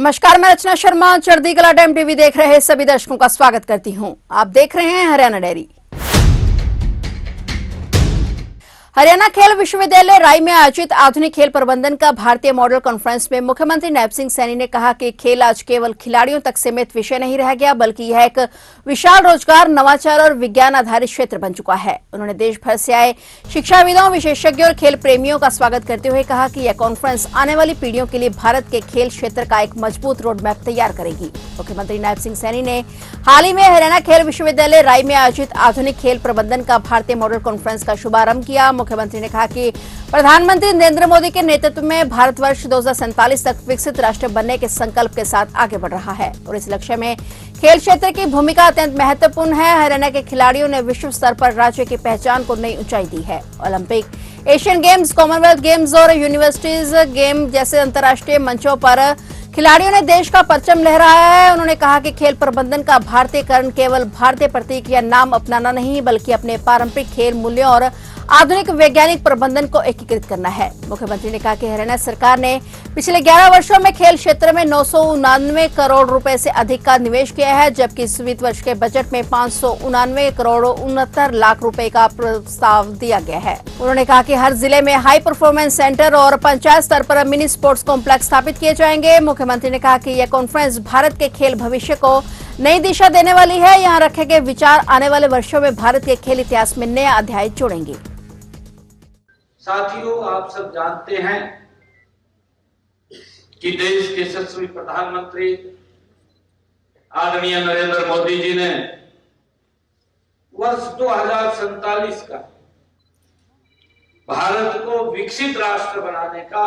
नमस्कार, मैं रचना शर्मा। चढ़ती कला टाइम टीवी देख रहे सभी दर्शकों का स्वागत करती हूं। आप देख रहे हैं हरियाणा डेयरी। हरियाणा खेल विश्वविद्यालय राई में आयोजित आधुनिक खेल प्रबंधन का भारतीय मॉडल कॉन्फ्रेंस में मुख्यमंत्री नायब सिंह सैनी ने कहा कि खेल आज केवल खिलाड़ियों तक सीमित विषय नहीं रह गया, बल्कि यह एक विशाल रोजगार, नवाचार और विज्ञान आधारित क्षेत्र बन चुका है। उन्होंने देश भर से आए शिक्षाविदों, विशेषज्ञों और खेल प्रेमियों का स्वागत करते हुए कहा कि यह कॉन्फ्रेंस आने वाली पीढ़ियों के लिए भारत के खेल क्षेत्र का एक मजबूत रोड मैप तैयार करेगी। मुख्यमंत्री नायब सिंह सैनी ने हाल ही में हरियाणा खेल विश्वविद्यालय राई में आयोजित आधुनिक खेल प्रबंधन का भारतीय मॉडल कॉन्फ्रेंस का शुभारंभ किया। मुख्यमंत्री ने कहा कि प्रधानमंत्री नरेंद्र मोदी के नेतृत्व में भारतवर्ष 2047 तक विकसित राष्ट्र बनने के संकल्प के साथ आगे बढ़ रहा है और इस लक्ष्य में खेल क्षेत्र की भूमिका अत्यंत महत्वपूर्ण है। हरियाणा के खिलाड़ियों ने विश्व स्तर पर राज्य की पहचान को नई ऊंचाई दी है। Olympic, Asian games, Commonwealth games और यूनिवर्सिटीज गेम जैसे अंतर्राष्ट्रीय मंचों पर खिलाड़ियों ने देश का परचम लहराया है। उन्होंने कहा कि खेल प्रबंधन का भारतीयकरण केवल भारतीय प्रतीक या नाम अपनाना नहीं, बल्कि अपने पारंपरिक खेल मूल्यों और आधुनिक वैज्ञानिक प्रबंधन को एकीकृत करना है। मुख्यमंत्री ने कहा कि हरियाणा सरकार ने पिछले 11 वर्षों में खेल क्षेत्र में 999 करोड़ रुपए से अधिक का निवेश किया है, जबकि इस वित्त वर्ष के बजट में 599 करोड़ 69 लाख रुपए का प्रस्ताव दिया गया है। उन्होंने कहा कि हर जिले में हाई परफॉर्मेंस सेंटर और पंचायत स्तर पर मिनी स्पोर्ट्स कॉम्प्लेक्स स्थापित किए जाएंगे। मुख्यमंत्री ने कहा कि यह कॉन्फ्रेंस भारत के खेल भविष्य को नई दिशा देने वाली है। यहाँ रखे गए विचार आने वाले वर्षों में भारत के खेल इतिहास में नया अध्याय जोड़ेंगे। साथियों, आप सब जानते हैं कि देश के यशस्वी प्रधानमंत्री आदरणीय नरेंद्र मोदी जी ने वर्ष 2047 का भारत को विकसित राष्ट्र बनाने का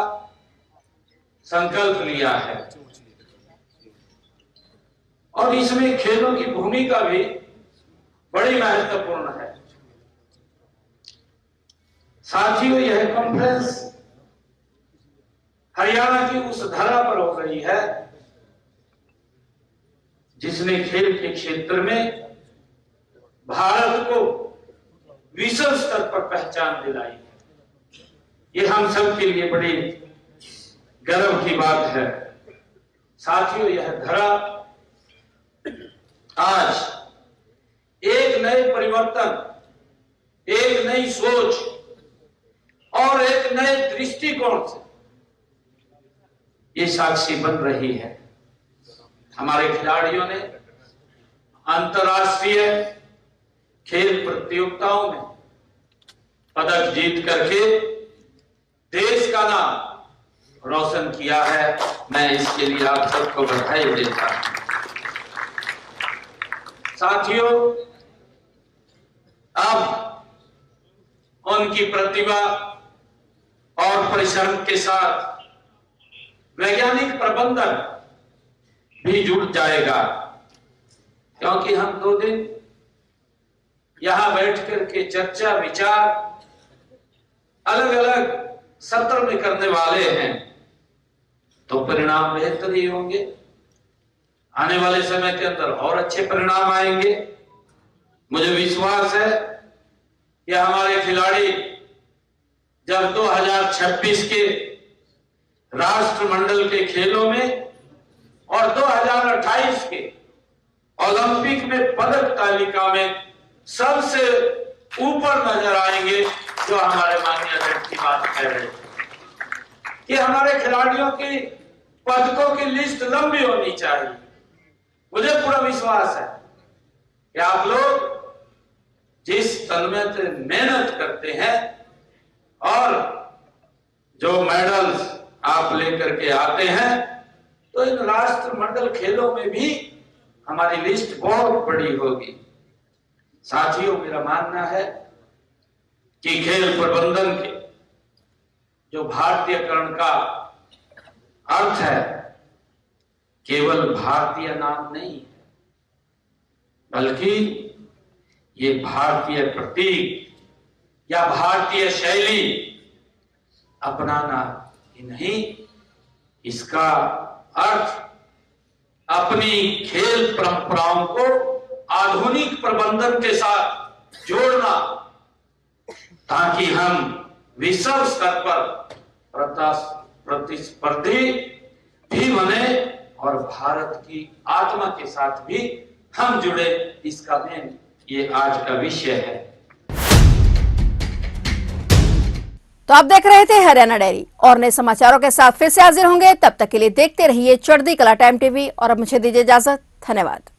संकल्प लिया है और इसमें खेलों की भूमिका भी बड़ी महत्वपूर्ण है। साथियों, यह कॉन्फ्रेंस हरियाणा की उस धरा पर हो रही है जिसने खेल के क्षेत्र में भारत को विश्व स्तर पर पहचान दिलाई है। ये हम सब के लिए बड़ी गर्व की बात है। साथियों, यह धरा आज एक नए परिवर्तन, एक नई सोच और एक नए दृष्टिकोण से ये साक्षी बन रही है। हमारे खिलाड़ियों ने अंतर्राष्ट्रीय खेल प्रतियोगिताओं में पदक जीत करके देश का नाम रोशन किया है। मैं इसके लिए आप सबको बधाई देता हूं। साथियों, अब उनकी प्रतिभा और परिश्रम के साथ वैज्ञानिक प्रबंधन भी जुड़ जाएगा, क्योंकि हम 2 दिन यहां बैठ करके चर्चा विचार अलग अलग सत्र में करने वाले हैं, तो परिणाम बेहतर ही होंगे। आने वाले समय के अंदर और अच्छे परिणाम आएंगे। मुझे विश्वास है कि हमारे खिलाड़ी जब 2026 के राष्ट्रमंडल के खेलों में और 2028 के ओलंपिक में पदक तालिका में सबसे ऊपर नजर आएंगे, जो हमारे माननीय अध्यक्ष की बात कह रहे थे कि हमारे खिलाड़ियों की पदकों की लिस्ट लंबी होनी चाहिए। मुझे पूरा विश्वास है कि आप लोग जिस तन्मय से मेहनत करते हैं और जो मेडल्स आप लेकर के आते हैं, तो इन राष्ट्रमंडल खेलों में भी हमारी लिस्ट बहुत बड़ी होगी। साथियों, मेरा मानना है कि खेल प्रबंधन के जो भारतीयकरण का अर्थ है, केवल भारतीय नाम नहीं है, बल्कि ये भारतीय प्रतीक या भारतीय शैली अपनाना ही नहीं, इसका अर्थ अपनी खेल परंपराओं को आधुनिक प्रबंधन के साथ जोड़ना, ताकि हम विश्व स्तर पर प्रतिस्पर्धी भी बने और भारत की आत्मा के साथ भी हम जुड़े, इसका मेन ये आज का विषय है। तो आप देख रहे थे हरियाणा डायरी और नए समाचारों के साथ फिर से हाजिर होंगे। तब तक के लिए देखते रहिए चढ़ती कला टाइम टीवी और अब मुझे दीजिए इजाजत। धन्यवाद।